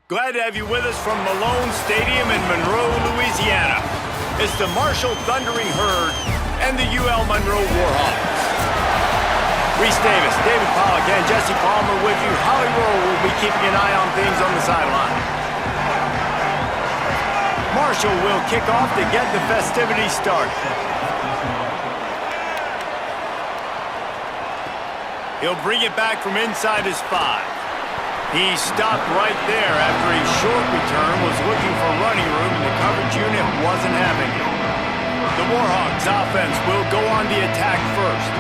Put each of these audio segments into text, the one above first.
Glad to have you with us from Malone Stadium in Monroe, Louisiana. It's the Marshall Thundering Herd and the UL Monroe Warhawks. Reese Davis, David Pollack, and Jesse Palmer with you. Holly Rowe will be keeping an eye on things on the sideline. Marshall will kick off to get the festivities started. He'll bring it back from inside his 5. He stopped right there after a short return, was looking for running room, and the coverage unit wasn't having it. The Warhawks offense will go on the attack first.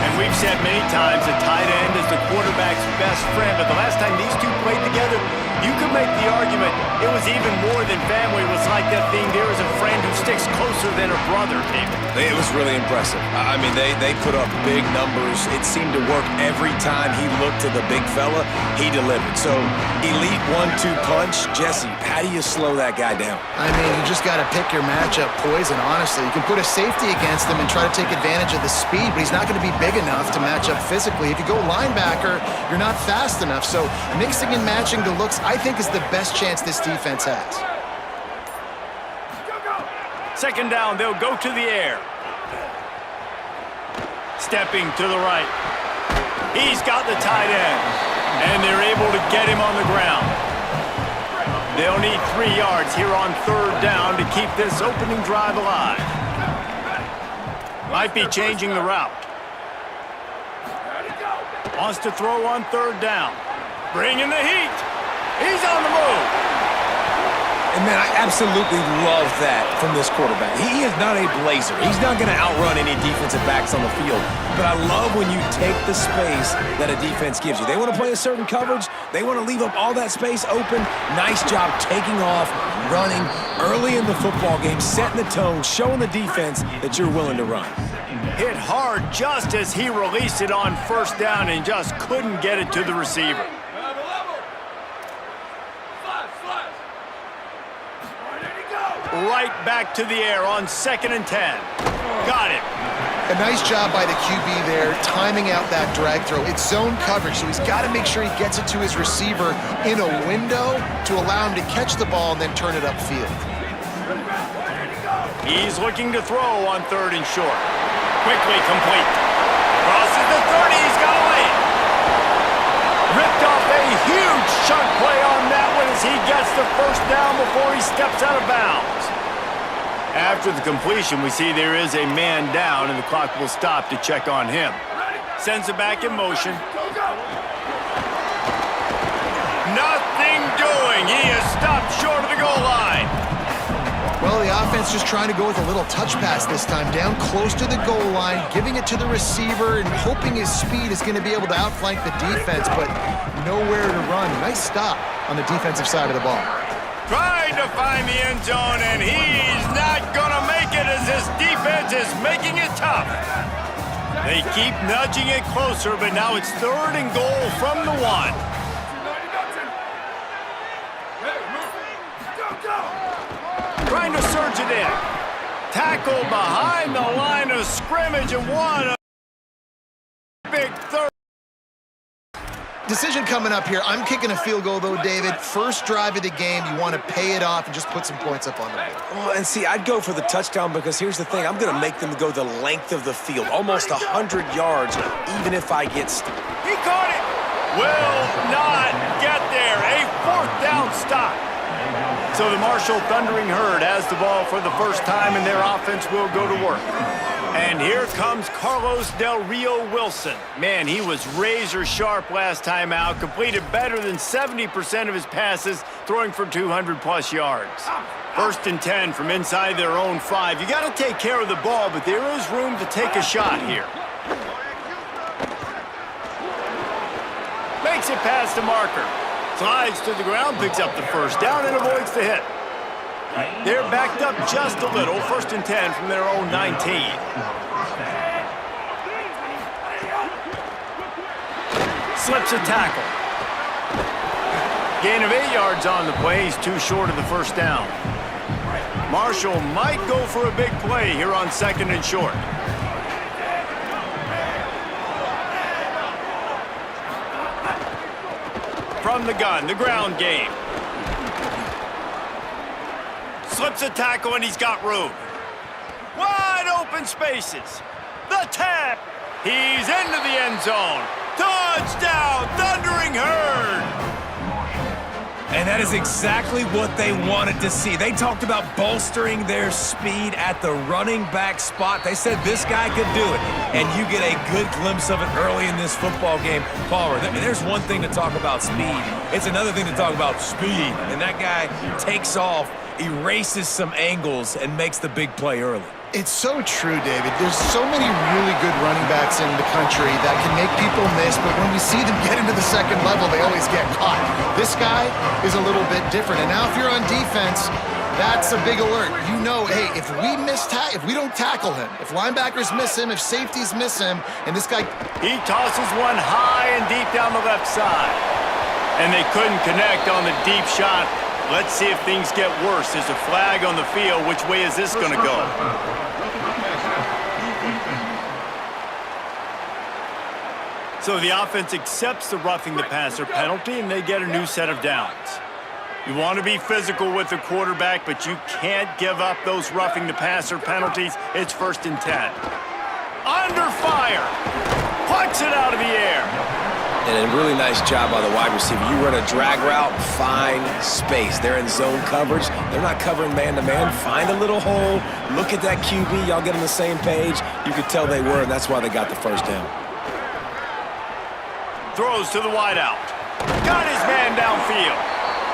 And we've said many times that tight end is the quarterback's best friend, but the last time these two played together, you could make the argument it was even more than family. It was like that thing, there is a friend who sticks closer than a brother, David. It was really impressive. I mean, they put up big numbers. It seemed to work every time he looked to the big fella, he delivered. So, elite 1-2 punch. Jesse, how do you slow that guy down? I mean, you just got to pick your matchup poison, honestly. You can put a safety against him and try to take advantage of the speed, but he's not going to be big enough to match up physically. If you go linebacker, you're not fast enough. So, mixing and matching the looks, I think, is the best chance this defense has. Second down, they'll go to the air. Stepping to the right. He's got the tight end, and they're able to get him on the ground. They'll need 3 yards here on third down to keep this opening drive alive. Might be changing the route. Wants to throw on third down. Bringing the heat. He's on the move. And, man, I absolutely love that from this quarterback. He is not a blazer. He's not going to outrun any defensive backs on the field. But I love when you take the space that a defense gives you. They want to play a certain coverage. They want to leave up all that space open. Nice job taking off, running early in the football game, setting the tone, showing the defense that you're willing to run. Hit hard just as he released it on first down and just couldn't get it to the receiver. Right back to the air on 2nd and 10. Got it. A nice job by the QB there, timing out that drag throw. It's zone coverage, so he's got to make sure he gets it to his receiver in a window to allow him to catch the ball and then turn it upfield. He's looking to throw on 3rd and short. Quickly complete. Crosses the 30. He's got to land. Ripped off a huge chunk play on that one as he gets the first down before he steps out of bounds. After the completion, we see there is a man down, and the clock will stop to check on him. Sends it back in motion. Nothing doing. He is stopped short of the goal line. Well, the offense just trying to go with a little touch pass this time, down close to the goal line, giving it to the receiver and hoping his speed is going to be able to outflank the defense, but nowhere to run. Nice stop on the defensive side of the ball. Trying to find the end zone, and he's not going to make it as this defense is making it tough. They keep nudging it closer, but now it's 3rd and goal from the 1. Trying to surge it in. Tackle behind the line of scrimmage and one. Big third. Decision coming up here. I'm kicking a field goal, though, David. First drive of the game, you want to pay it off and just put some points up on the board. Well, and see, I'd go for the touchdown because here's the thing. I'm going to make them go the length of the field, almost 100 yards, even if I get stuck. He caught it. Will not get there. A 4th down stop. So the Marshall Thundering Herd has the ball for the first time, and their offense will go to work. And here comes Carlos Del Rio Wilson. Man, he was razor sharp last time out, completed better than 70% of his passes, throwing for 200-plus yards. 1st and 10 from inside their own 5. You got to take care of the ball, but there is room to take a shot here. Makes it past the marker. Slides to the ground, picks up the first down, and avoids the hit. They're backed up just a little. 1st and 10 from their own 19. Slips a tackle. Gain of 8 yards on the play. He's too short of the first down. Marshall might go for a big play here on 2nd and short. From the gun, the ground game. Slips a tackle, and he's got room. Wide open spaces. The 10. He's into the end zone. Touchdown, Thundering Herd. And that is exactly what they wanted to see. They talked about bolstering their speed at the running back spot. They said this guy could do it. And you get a good glimpse of it early in this football game. Palmer, there's one thing to talk about speed. It's another thing to talk about speed. And that guy takes off, erases some angles, and makes the big play early. It's so true, David. There's so many really good running backs in the country that can make people miss, but when we see them get into the second level, they always get caught. This guy is a little bit different. And now if you're on defense, that's a big alert. You know, hey, if we don't tackle him, if linebackers miss him, if safeties miss him, and this guy... He tosses one high and deep down the left side. And they couldn't connect on the deep shot. Let's see if things get worse. There's a flag on the field. Which way is this going to go? So the offense accepts the roughing the passer penalty, and they get a new set of downs. You want to be physical with the quarterback, but you can't give up those roughing the passer penalties. It's 1st and 10. Under fire. Plucks it out of the air. And a really nice job by the wide receiver. You run a drag route, find space. They're in zone coverage. They're not covering man-to-man. Find a little hole. Look at that QB. Y'all get on the same page. You could tell they were, and that's why they got the first down. Throws to the wideout. Got his man downfield.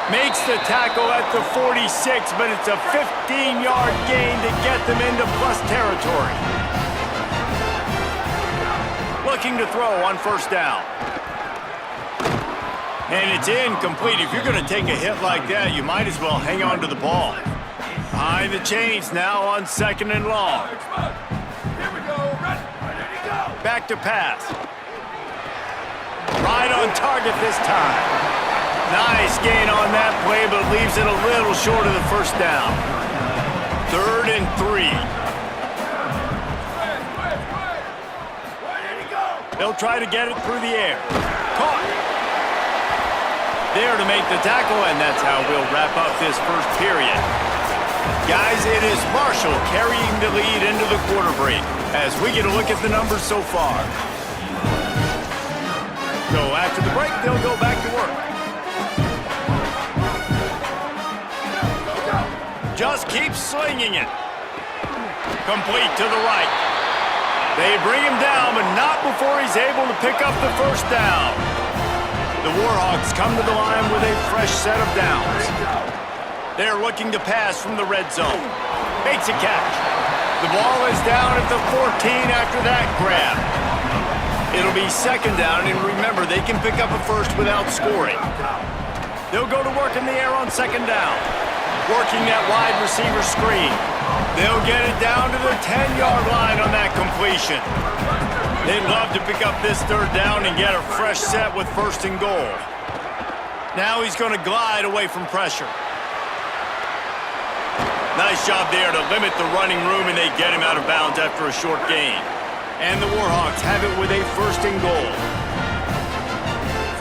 Makes the tackle at the 46, but it's a 15-yard gain to get them into plus territory. Looking to throw on 1st down. And it's incomplete. If you're going to take a hit like that, you might as well hang on to the ball. Behind the chains now on 2nd and long. Back to pass. Right on target this time. Nice gain on that play, but leaves it a little short of the 1st down. 3rd and 3. They'll try to get it through the air. Caught. There to make the tackle, and that's how we'll wrap up this first period. Guys, it is Marshall carrying the lead into the quarter break as we get a look at the numbers so far. So after the break, they'll go back to work. Just keep slinging it. Complete to the right. They bring him down, but not before he's able to pick up the 1st down. The Warhawks come to the line with a fresh set of downs. They're looking to pass from the red zone. Makes a catch. The ball is down at the 14 after that grab. It'll be 2nd down, and remember, they can pick up a 1st without scoring. They'll go to work in the air on 2nd down. Working that wide receiver screen. They'll get it down to the 10-yard line on that completion. They'd love to pick up this 3rd down and get a fresh set with 1st and goal. Now he's going to glide away from pressure. Nice job there to limit the running room, and they get him out of bounds after a short gain. And the Warhawks have it with a 1st and goal.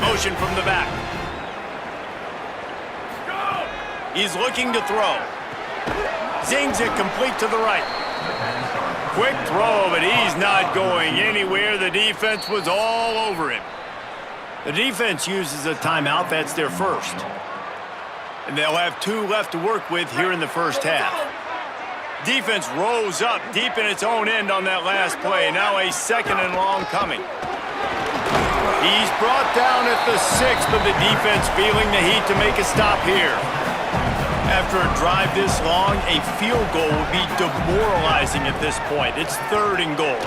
Motion from the back. He's looking to throw. Zings it complete to the right. Quick throw, but he's not going anywhere. The defense was all over him. The defense uses a timeout. That's their 1st. And they'll have 2 left to work with here in the 1st half. Defense rose up deep in its own end on that last play. Now a 2nd and long coming. He's brought down at the 6, but the defense feeling the heat to make a stop here. After a drive this long, a field goal would be demoralizing at this point. It's 3rd and goal.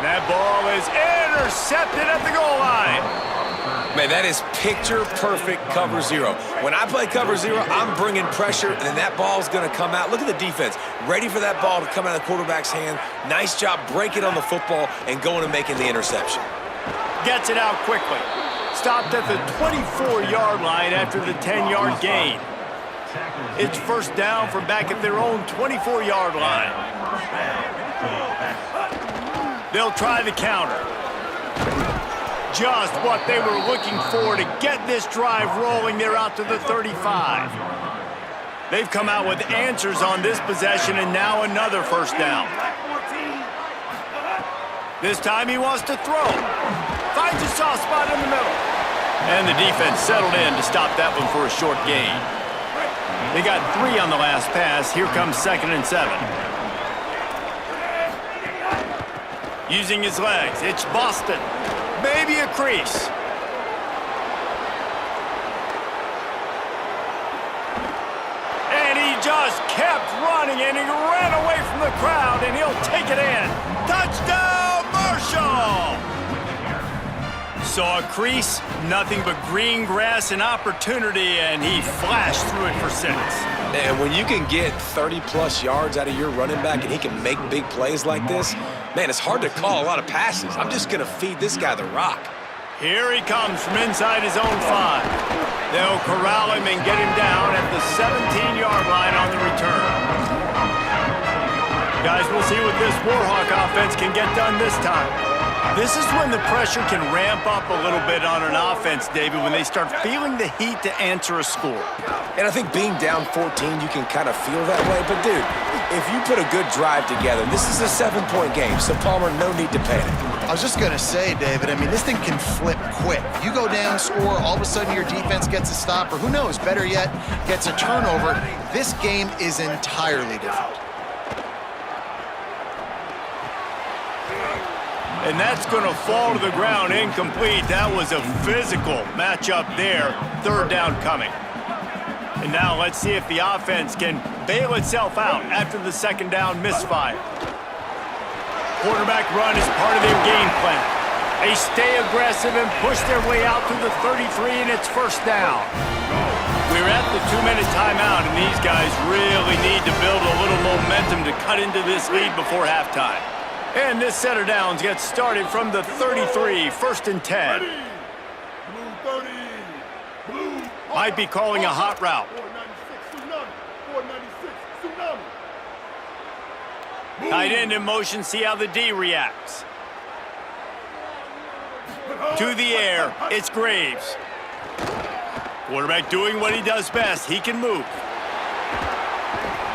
That ball is intercepted at the goal line. Man, that is picture-perfect cover 0. When I play cover 0, I'm bringing pressure, and then that ball's going to come out. Look at the defense. Ready for that ball to come out of the quarterback's hand. Nice job breaking on the football and going and making the interception. Gets it out quickly. Stopped at the 24-yard line after the 10-yard gain. It's 1st down from back at their own 24-yard line. They'll try the counter. Just what they were looking for to get this drive rolling. They're out to the 35. They've come out with answers on this possession, and now another first down. This time he wants to throw. Finds a soft spot in the middle. And the defense settled in to stop that one for a short gain. They got 3 on the last pass. Here comes 2nd and 7. Using his legs, it's Boston. Maybe a crease. And he just kept running, and he ran away from the crowd, and he'll take it in. Touchdown, Marshall! Saw a crease, nothing but green grass and opportunity, and he flashed through it for 6. And when you can get 30-plus yards out of your running back and he can make big plays like this, man, it's hard to call a lot of passes. I'm just going to feed this guy the rock. Here he comes from inside his own 5. They'll corral him and get him down at the 17-yard line on the return. Guys, we'll see what this Warhawk offense can get done this time. This is when the pressure can ramp up a little bit on an offense, David, when they start feeling the heat to answer a score. And I think being down 14, you can kind of feel that way. But, dude, if you put a good drive together, this is a 7-point game, so Palmer, no need to panic. I was just going to say, David, I mean, this thing can flip quick. You go down, score, all of a sudden your defense gets a stop, or who knows, better yet, gets a turnover. This game is entirely different. And that's going to fall to the ground incomplete. That was a physical matchup there. 3rd down coming. And now let's see if the offense can bail itself out after the 2nd down misfire. Quarterback run is part of their game plan. They stay aggressive and push their way out to the 33, and it's 1st down. We're at the 2-minute timeout, and these guys really need to build a little momentum to cut into this lead before halftime. And this set of downs gets started from the 33, 1st and 10. Might be calling a hot route. Tight end in motion, see how the D reacts. To the air, it's Graves. Quarterback doing what he does best. He can move.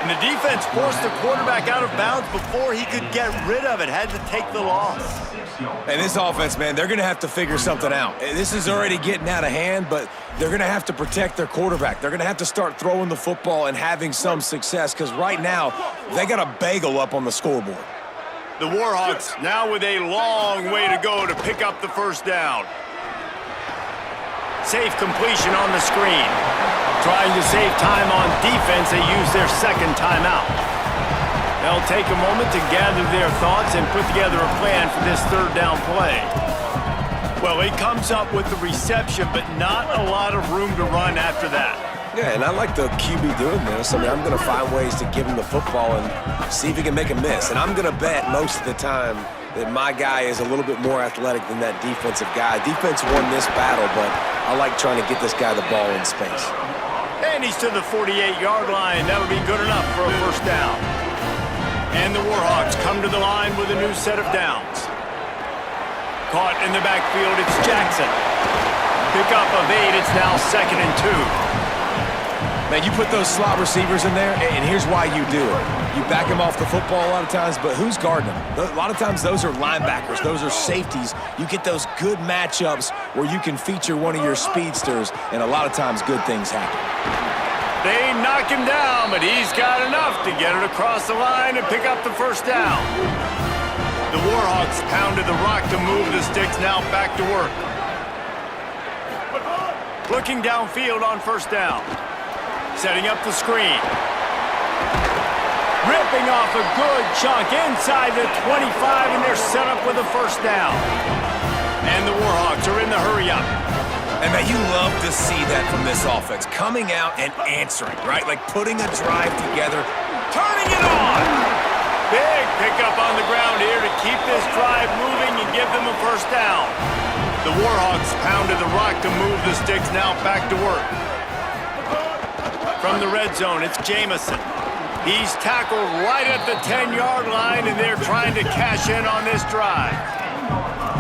And the defense forced the quarterback out of bounds before he could get rid of it. Had to take the loss. And this offense, man, they're going to have to figure something out. This is already getting out of hand, but they're going to have to protect their quarterback. They're going to have to start throwing the football and having some success, because right now, they got a bagel up on the scoreboard. The Warhawks now with a long way to go to pick up the 1st down. Safe completion on the screen. Trying to save time on defense, they use their 2nd timeout. They'll take a moment to gather their thoughts and put together a plan for this 3rd down play. Well, he comes up with the reception, but not a lot of room to run after that. Yeah, and I like the QB doing this. I mean, I'm going to find ways to give him the football and see if he can make a miss. And I'm going to bet most of the time that my guy is a little bit more athletic than that defensive guy. Defense won this battle, but I like trying to get this guy the ball in space. And he's to the 48-yard line. That'll be good enough for a 1st down. And the Warhawks come to the line with a new set of downs. Caught in the backfield, it's Jackson. Pickup of 8, it's now 2nd and 2. Man, you put those slot receivers in there, and here's why you do it. You back them off the football a lot of times, but who's guarding them? A lot of times those are linebackers. Those are safeties. You get those good matchups where you can feature one of your speedsters, and a lot of times good things happen. They knock him down, but he's got enough to get it across the line and pick up the 1st down. The Warhawks pounded the rock to move the sticks, now back to work. Looking downfield on 1st down. Setting up the screen. Ripping off a good chunk inside the 25, and they're set up with a 1st down. And the Warhawks are in the hurry-up. And, man, you love to see that from this offense. Coming out and answering, right? Like putting a drive together, turning it on. Big pickup on the ground here to keep this drive moving and give them a 1st down. The Warhawks pounded the rock to move the sticks, now back to work. From the red zone, it's Jamison. He's tackled right at the 10-yard line, and they're trying to cash in on this drive.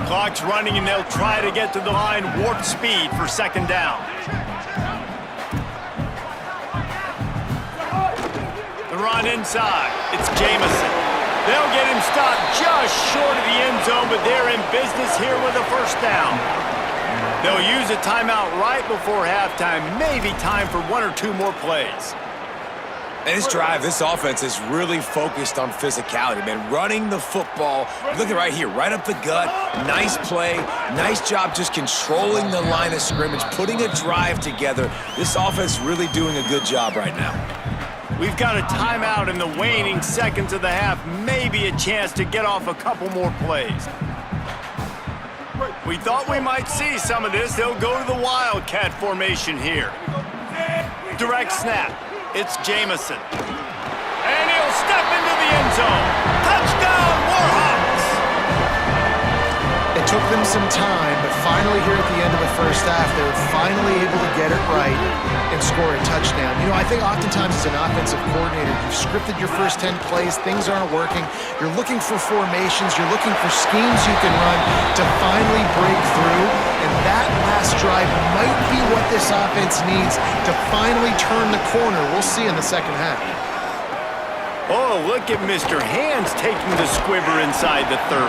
Clock's running, and they'll try to get to the line warp speed for 2nd down. run inside. It's Jamison. They'll get him stopped just short of the end zone, but they're in business here with a first down. They'll use a timeout right before halftime. Maybe time for one or two more plays. And this drive, this offense is really focused on physicality, man. Running the football, look at right here, right up the gut. Nice play, nice job just controlling the line of scrimmage, putting a drive together. This offense is really doing a good job right now. We've got a timeout in the waning seconds of the half. Maybe a chance to get off a couple more plays. We thought we might see some of this. They'll go to the Wildcat formation here. Direct snap. It's Jamison. And he'll step into the end zone. Touchdown, Warhawks! It took them some time, but finally here at the end of the first half, they were finally able to get it right and score a touchdown. You know, I think oftentimes as an offensive coordinator, you've scripted your first 10 plays, things aren't working. You're looking for formations, you're looking for schemes you can run to finally break through, and that last drive might be what this offense needs to finally turn the corner. We'll see in the second half. Oh, look at Mr. Hands taking the squibber inside the 30.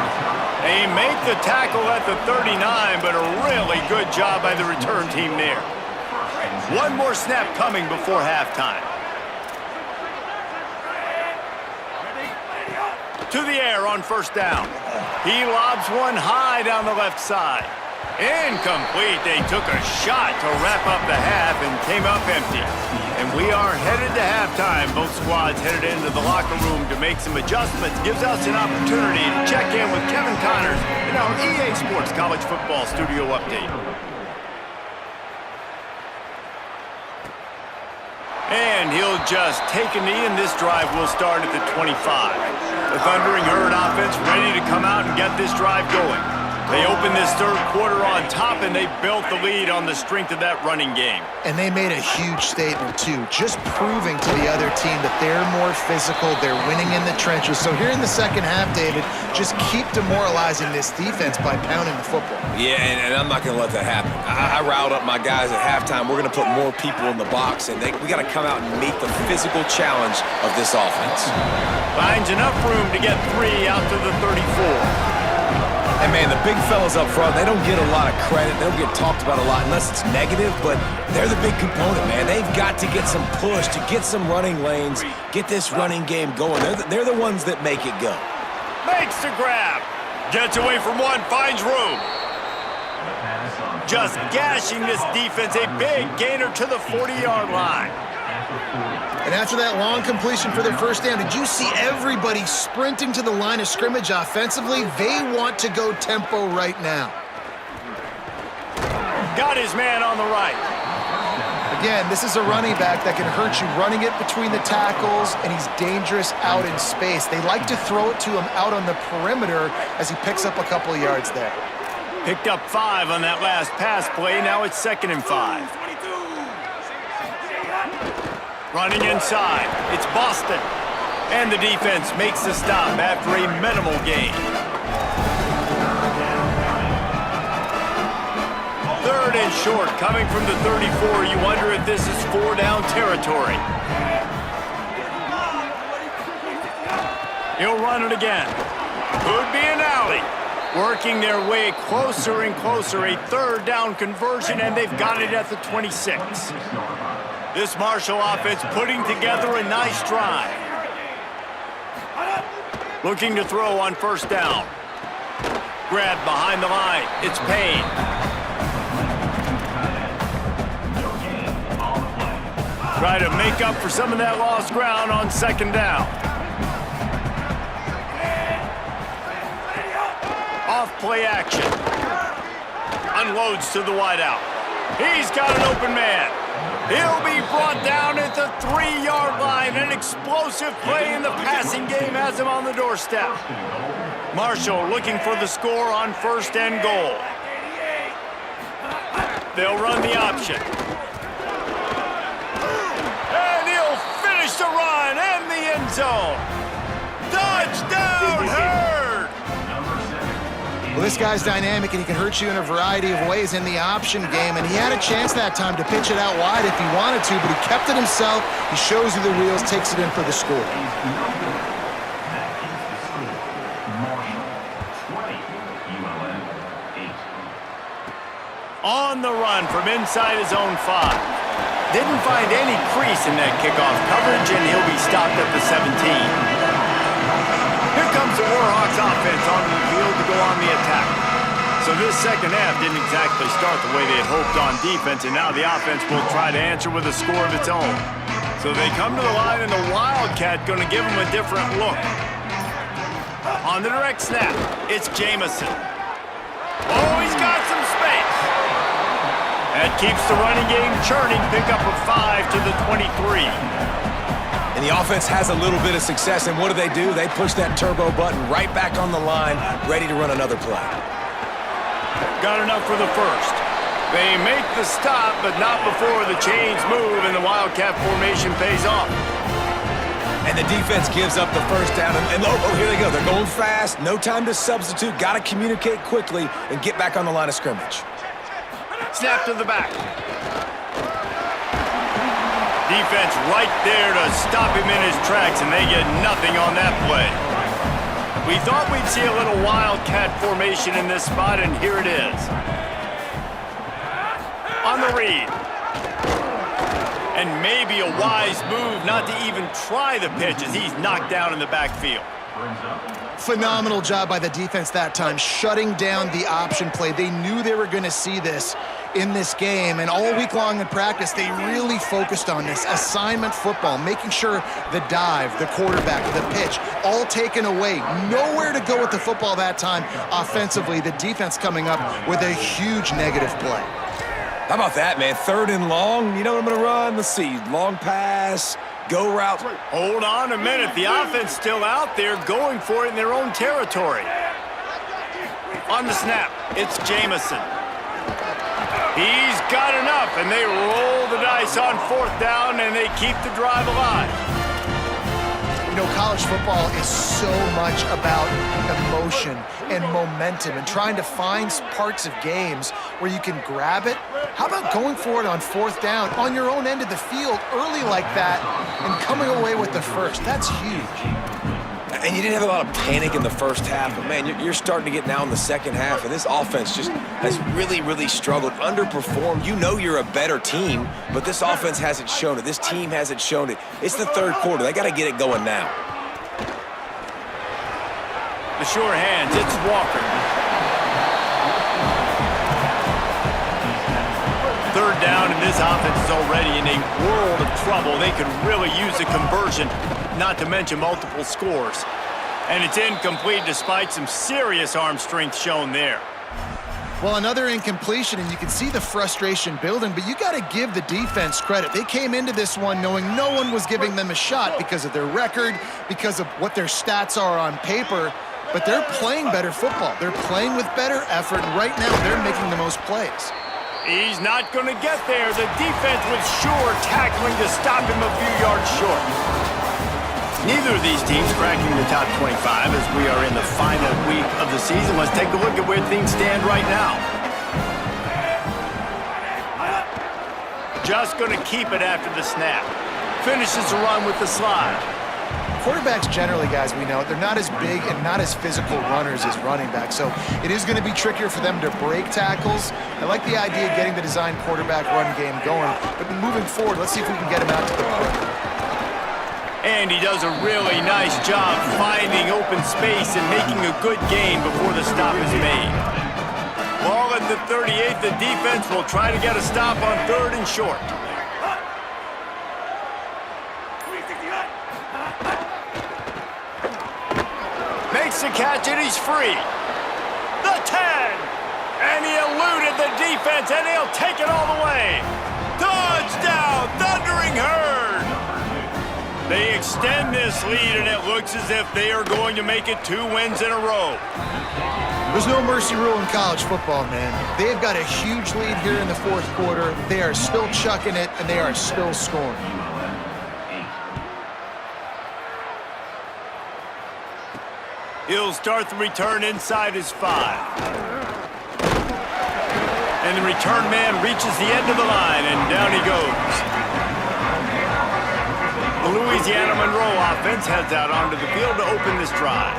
They make the tackle at the 39, but a really good job by the return team there. One more snap coming before halftime. To the air on first down. He lobs one high down the left side. Incomplete. They took a shot to wrap up the half and came up empty. And we are headed to halftime. Both squads headed into the locker room to make some adjustments. Gives us an opportunity to check in with Kevin Connors in our EA Sports College Football Studio Update. And he'll just take a knee, and this drive will start at the 25. The Thundering Herd offense ready to come out and get this drive going. They opened this third quarter on top, and they built the lead on the strength of that running game. And they made a huge statement, too, just proving to the other team that they're more physical, they're winning in the trenches. So here in the second half, David, just keep demoralizing this defense by pounding the football. Yeah, and I'm not going to let that happen. I riled up my guys at halftime. We're going to put more people in the box, and we got to come out and meet the physical challenge of this offense. Finds enough room to get 3 out to the 34. And, man, the big fellas up front, they don't get a lot of credit. They don't get talked about a lot unless it's negative, but they're the big component, man. They've got to get some push, to get some running lanes, get this running game going. They're the ones that make it go. Makes the grab. Gets away from one, finds room. Just gashing this defense, a big gainer to the 40-yard line. And after that long completion for their first down, did you see everybody sprinting to the line of scrimmage offensively? They want to go tempo right now. Got his man on the right. Again, this is a running back that can hurt you running it between the tackles, and he's dangerous out in space. They like to throw it to him out on the perimeter as he picks up a couple of yards there. Picked up 5 on that last pass play. Now it's 2nd and 5. Running inside, it's Boston. And the defense makes the stop after a minimal gain. 3rd and short, coming from the 34. You wonder if this is 4-down territory. He'll run it again. Could be an alley. Working their way closer and closer. A 3rd down conversion, and they've got it at the 26. This Marshall offense putting together a nice drive. Looking to throw on first down. Grab behind the line. It's Payne. Try to make up for some of that lost ground on 2nd down. Off play action. Unloads to the wideout. He's got an open man. He'll be brought down at the 3-yard line. An explosive play in the passing game has him on the doorstep. Marshall looking for the score on 1st and goal. They'll run the option. And he'll finish the run and the end zone. Touchdown, Herd! Well, this guy's dynamic, and he can hurt you in a variety of ways in the option game, and he had a chance that time to pitch it out wide if he wanted to, but he kept it himself. He shows you the wheels, takes it in for the score. On the run from inside his own 5. Didn't find any crease in that kickoff coverage, and he'll be stopped at the 17. Here comes the Warhawks offense onto the field to go on the attack. So this second half didn't exactly start the way they had hoped on defense, and now the offense will try to answer with a score of its own. So they come to the line, and the Wildcat going to give them a different look. On the direct snap, it's Jamison. Oh, he's got some space. That keeps the running game churning. Pick up a 5 to the 23. And the offense has a little bit of success, and what do? They push that turbo button right back on the line, ready to run another play. Got enough for the first. They make the stop, but not before the chains move and the Wildcat formation pays off. And the defense gives up the first down, and oh, here they go. They're going fast, no time to substitute, got to communicate quickly and get back on the line of scrimmage. Snap to the back. Defense right there to stop him in his tracks, and they get nothing on that play. We thought we'd see a little Wildcat formation in this spot, and here it is. On the read. And maybe a wise move not to even try the pitch as he's knocked down in the backfield. Phenomenal job by the defense that time, shutting down the option play. They knew they were going to see this in this game, and all week long in practice, they really focused on this assignment football, making sure the dive, the quarterback, the pitch, all taken away. Nowhere to go with the football that time offensively. The defense coming up with a huge negative play. How about that, man? 3rd and long. You know what I'm going to run? Let's see. Long pass, go route. Hold on a minute. The offense still out there going for it in their own territory. On the snap, it's Jamison. He's got enough, and they roll the dice on 4th down, and they keep the drive alive. You know, college football is so much about emotion and momentum and trying to find parts of games where you can grab it. How about going for it on 4th down on your own end of the field early like that and coming away with the first? That's huge. And you didn't have a lot of panic in the first half, but man, you're starting to get now in the second half, and this offense just has really, really struggled, underperformed. You know you're a better team, but this offense hasn't shown it. This team hasn't shown it. It's the 3rd quarter. They got to get it going now. The sure hands, it's Walker. 3rd down, and this offense is already in a world of trouble. They could really use a conversion, not to mention multiple scores. And it's incomplete despite some serious arm strength shown there. Well, another incompletion, and you can see the frustration building, but you got to give the defense credit. They came into this one knowing no one was giving them a shot because of their record, because of what their stats are on paper, but they're playing better football. They're playing with better effort, and right now they're making the most plays. He's not going to get there. The defense was sure tackling to stop him a few yards short. Neither of these teams cracking the top 25 as we are in the final week of the season. Let's take a look at where things stand right now. Just going to keep it after the snap. Finishes the run with the slide. Quarterbacks generally, guys, we know, they're not as big and not as physical runners as running backs, so it is going to be trickier for them to break tackles. I like the idea of getting the design quarterback run game going, but moving forward, let's see if we can get him out to the perimeter. And he does a really nice job finding open space and making a good gain before the stop is made. Ball at the 38, the defense will try to get a stop on 3rd and short. Makes the catch and he's free. The 10! And he eluded the defense and he'll take it all the way. Touchdown, Thundering Herd! They extend this lead, and it looks as if they are going to make it 2 wins in a row. There's no mercy rule in college football, man. They've got a huge lead here in the 4th quarter. They are still chucking it, and they are still scoring. He'll start the return inside his 5. And the return man reaches the end of the line, and down he goes. The Louisiana Monroe offense heads out onto the field to open this drive.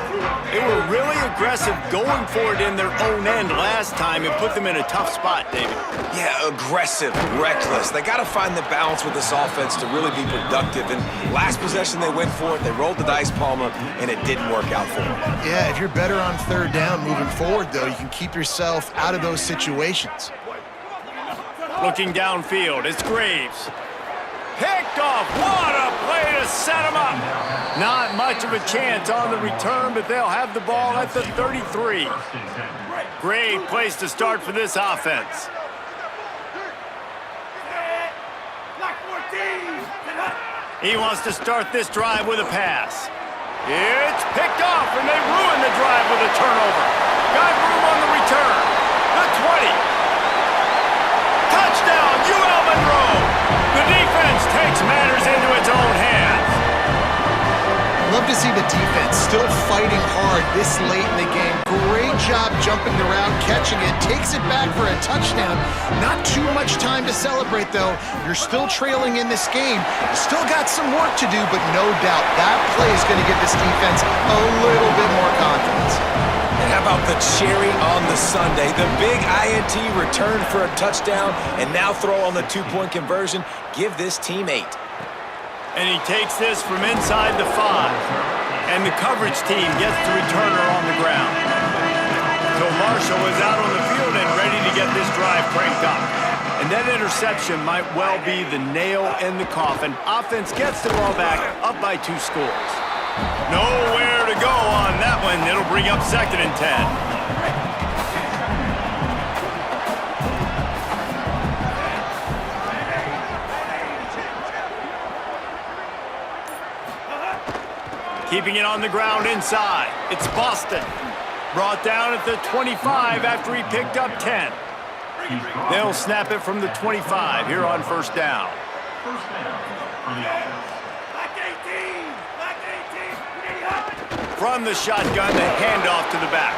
They were really aggressive going for it in their own end last time and put them in a tough spot, David. Yeah, aggressive, reckless. They got to find the balance with this offense to really be productive. And last possession, they went for it. They rolled the dice, Palmer, and it didn't work out for them. Yeah, if you're better on third down moving forward, though, you can keep yourself out of those situations. Looking downfield, it's Graves. Picked off. What a play to set him up. Not much of a chance on the return, but they'll have the ball at the 33. Great place to start for this offense. He wants to start this drive with a pass. It's picked off, and they ruin the drive with a turnover. Got room on the return. The 20. Touchdown, UL Monroe. The defense takes matters into its own hands. Love to see the defense still fighting hard this late in the game. Great job jumping the route, catching it, takes it back for a touchdown. Not too much time to celebrate, though. You're still trailing in this game. Still got some work to do, but no doubt that play is going to give this defense a little bit more confidence. And how about the cherry on the sundae? The big INT return for a touchdown, and now throw on the two-point conversion. Give this team 8. And he takes this from inside the 5. And the coverage team gets the returner on the ground. So Marshall is out on the field and ready to get this drive cranked up. And that interception might well be the nail in the coffin. Offense gets the ball back, up by 2 scores. Nowhere to go on that one. It'll bring up 2nd and 10. Keeping it on the ground inside. It's Boston. Brought down at the 25 after he picked up 10. They'll snap it from the 25 here on first down. From the shotgun, the handoff to the back.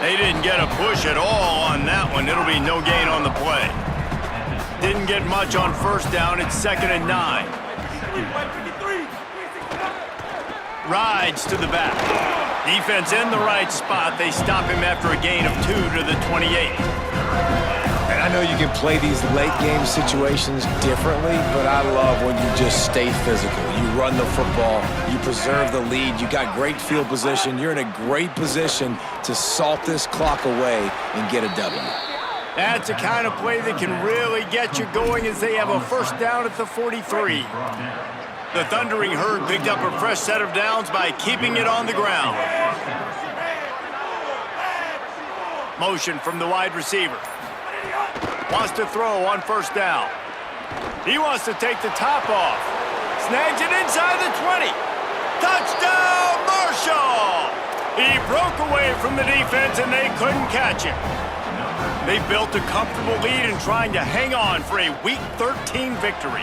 They didn't get a push at all on that one. It'll be no gain on the play. Didn't get much on first down. It's 2nd and 9. Rides to the back. Defense in the right spot. They stop him after a gain of 2 to the 28. And I know you can play these late game situations differently, but I love when you just stay physical. You run the football, you preserve the lead, you got great field position. You're in a great position to salt this clock away and get a W. That's the kind of play that can really get you going as they have a first down at the 43. The Thundering Herd picked up a fresh set of downs by keeping it on the ground. Motion from the wide receiver. Wants to throw on first down. He wants to take the top off. Snags it inside the 20. Touchdown, Marshall! He broke away from the defense and they couldn't catch him. They built a comfortable lead and trying to hang on for a Week 13 victory.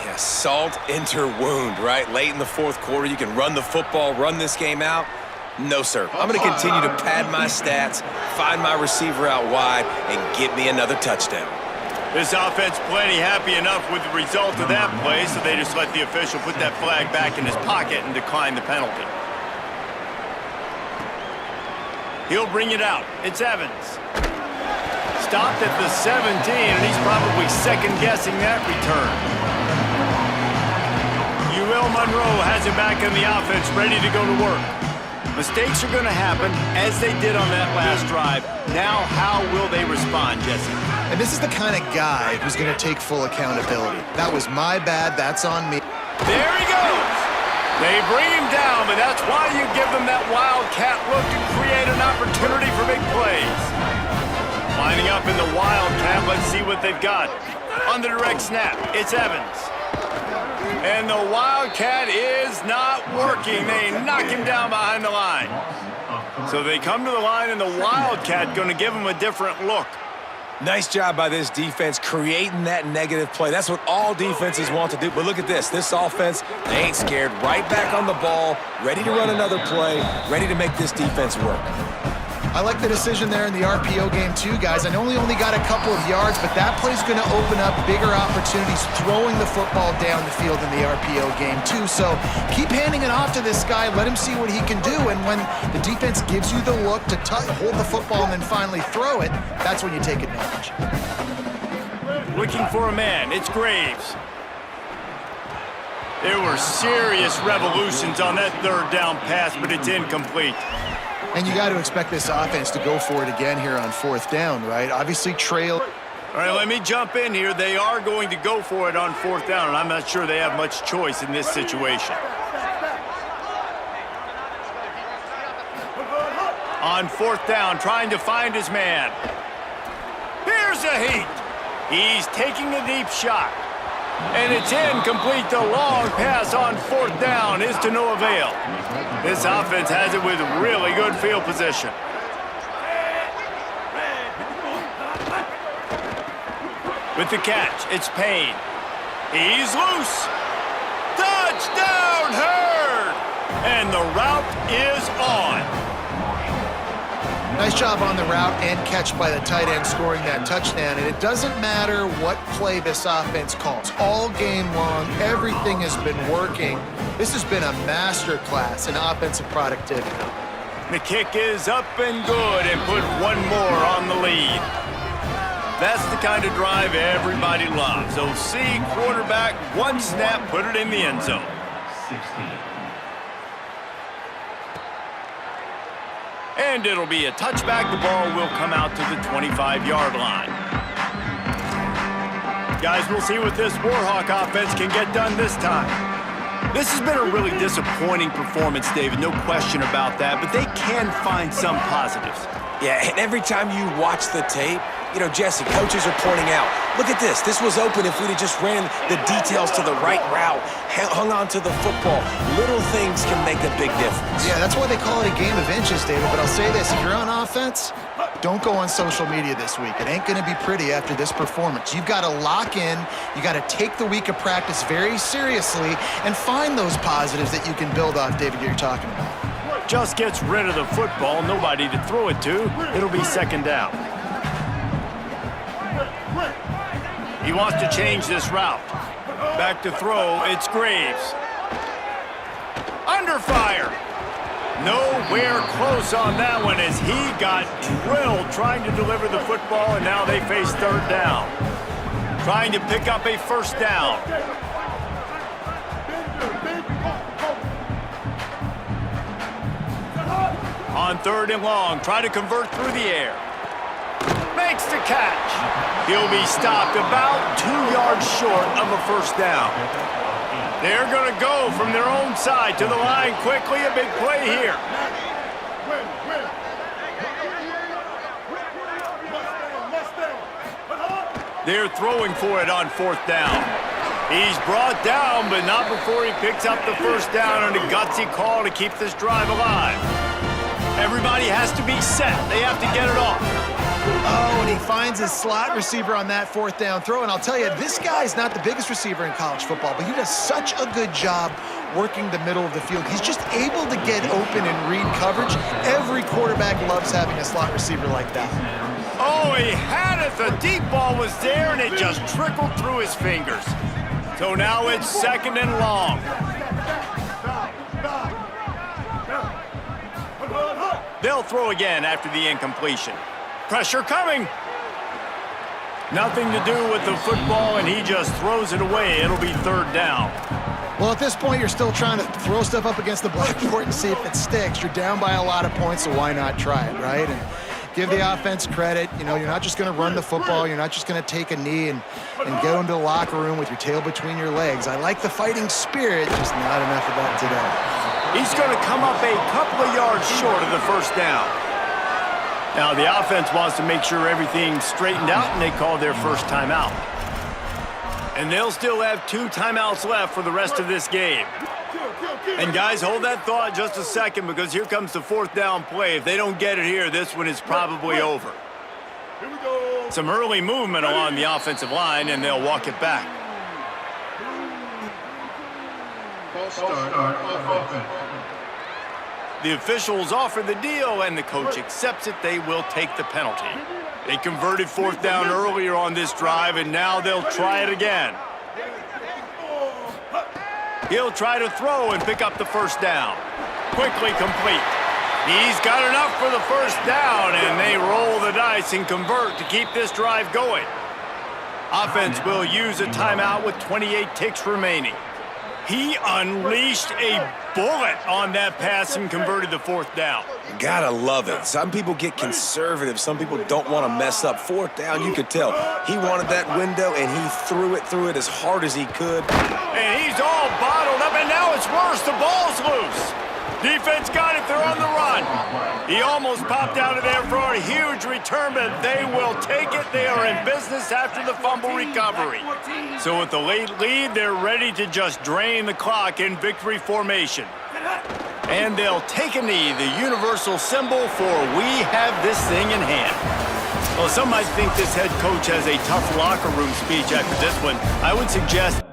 Yeah, salt into wound, right? Late in the 4th quarter, you can run the football, run this game out. No, sir. I'm going to continue to pad my stats, find my receiver out wide, and get me another touchdown. This offense plenty happy enough with the result of that play, so they just let the official put that flag back in his pocket and decline the penalty. He'll bring it out. It's Evans. Stopped at the 17, and he's probably second-guessing that return. UL Monroe has it back in the offense, ready to go to work. Mistakes are going to happen, as they did on that last drive. Now, how will they respond, Jesse? And this is the kind of guy who's going to take full accountability. That was my bad. That's on me. There he goes. They bring him down, but that's why you give them that wildcat look to create an opportunity for big plays. Lining up in the wildcat, let's see what they've got. On the direct snap, it's Evans. And the wildcat is not working. They knock him down behind the line. So they come to the line, and the wildcat going to give him a different look. Nice job by this defense creating that negative play. That's what all defenses want to do. But look at this. This offense, they ain't scared. Right back on the ball, ready to run another play, ready to make this defense work. I like the decision there in the RPO game too, guys. I know he only got a couple of yards, but that play's going to open up bigger opportunities throwing the football down the field in the RPO game too. So keep handing it off to this guy. Let him see what he can do. And when the defense gives you the look to hold the football and then finally throw it, that's when you take advantage. Looking for a man. It's Graves. There were serious revolutions on that third down pass, but it's incomplete. And you got to expect this offense to go for it again here on fourth down, right? Obviously, trail. All right, let me jump in here. They are going to go for it on fourth down, and I'm not sure they have much choice in this situation. On fourth down, trying to find his man. Here's a heat. He's taking a deep shot. And it's incomplete. The long pass on fourth down is to no avail. This offense has it with really good field position. With the catch, it's Payne. He's loose. Touchdown, Hurd! And the route is on. Nice job on the route and catch by the tight end scoring that touchdown. And it doesn't matter what play this offense calls. All game long, everything has been working. This has been a master class in offensive productivity. The kick is up and good and put one more on the lead. That's the kind of drive everybody loves. OC quarterback, one snap, put it in the end zone. 16. And it'll be a touchback. The ball will come out to the 25-yard line. Guys, we'll see what this Warhawk offense can get done this time. This has been a really disappointing performance, David, no question about that, but they can find some positives. Yeah, and every time you watch the tape, you know, Jesse, coaches are pointing out, look at this. This was open if we'd have just ran the details to the right route, hung on to the football. Little things can make a big difference. Yeah, that's why they call it a game of inches, David. But I'll say this, if you're on offense, don't go on social media this week. It ain't going to be pretty after this performance. You've got to lock in. You got to take the week of practice very seriously and find those positives that you can build off, David, you're talking about. Just gets rid of the football, nobody to throw it to. It'll be second down. He wants to change this route. Back to throw, it's Graves. Under fire. Nowhere close on that one as he got drilled trying to deliver the football, and now they face third down. Trying to pick up a first down. On third and long, try to convert through the air. Makes the catch. He'll be stopped about 2 yards short of a first down. They're going to go from their own side to the line quickly. A big play here. They're throwing for it on fourth down. He's brought down, but not before he picks up the first down on a gutsy call to keep this drive alive. Everybody has to be set. They have to get it off. Oh, and he finds his slot receiver on that fourth down throw. And I'll tell you, this guy's not the biggest receiver in college football, but he does such a good job working the middle of the field. He's just able to get open and read coverage. Every quarterback loves having a slot receiver like that. Oh, he had it. The deep ball was there, and it just trickled through his fingers. So now it's second and long. They'll throw again after the incompletion. Pressure coming. Nothing to do with the football, and he just throws it away. It'll be third down. Well, at this point, you're still trying to throw stuff up against the blackboard and see if it sticks. You're down by a lot of points, so why not try it, right? And give the offense credit. You know, you're not just going to run the football. You're not just going to take a knee and go into the locker room with your tail between your legs. I like the fighting spirit, just not enough of that today. He's going to come up a couple of yards short of the first down. Now, the offense wants to make sure everything's straightened out, and they call their first timeout. And they'll still have 2 timeouts left for the rest of this game. And, guys, hold that thought just a second, because here comes the fourth down play. If they don't get it here, this one is probably over. Here we go. Some early movement along the offensive line, and they'll walk it back. False start off offense. The officials offer the deal, and the coach accepts it. They will take the penalty. They converted fourth down earlier on this drive, and now they'll try it again. He'll try to throw and pick up the first down. Quickly complete. He's got enough for the first down, and they roll the dice and convert to keep this drive going. Offense will use a timeout with 28 ticks remaining. He unleashed a bullet on that pass and converted the fourth down. Gotta love it. Some people get conservative. Some people don't want to mess up. Fourth down, you could tell. He wanted that window, and he threw it as hard as he could. And he's all bottled up, and now it's worse. The ball's loose. Defense got it. They're on the run. He almost popped out of there for a huge return, but they will take it. They are in business after the fumble recovery. So with the late lead, they're ready to just drain the clock in victory formation. And they'll take a knee, the universal symbol for we have this thing in hand. Well, some might think this head coach has a tough locker room speech after this one. I would suggest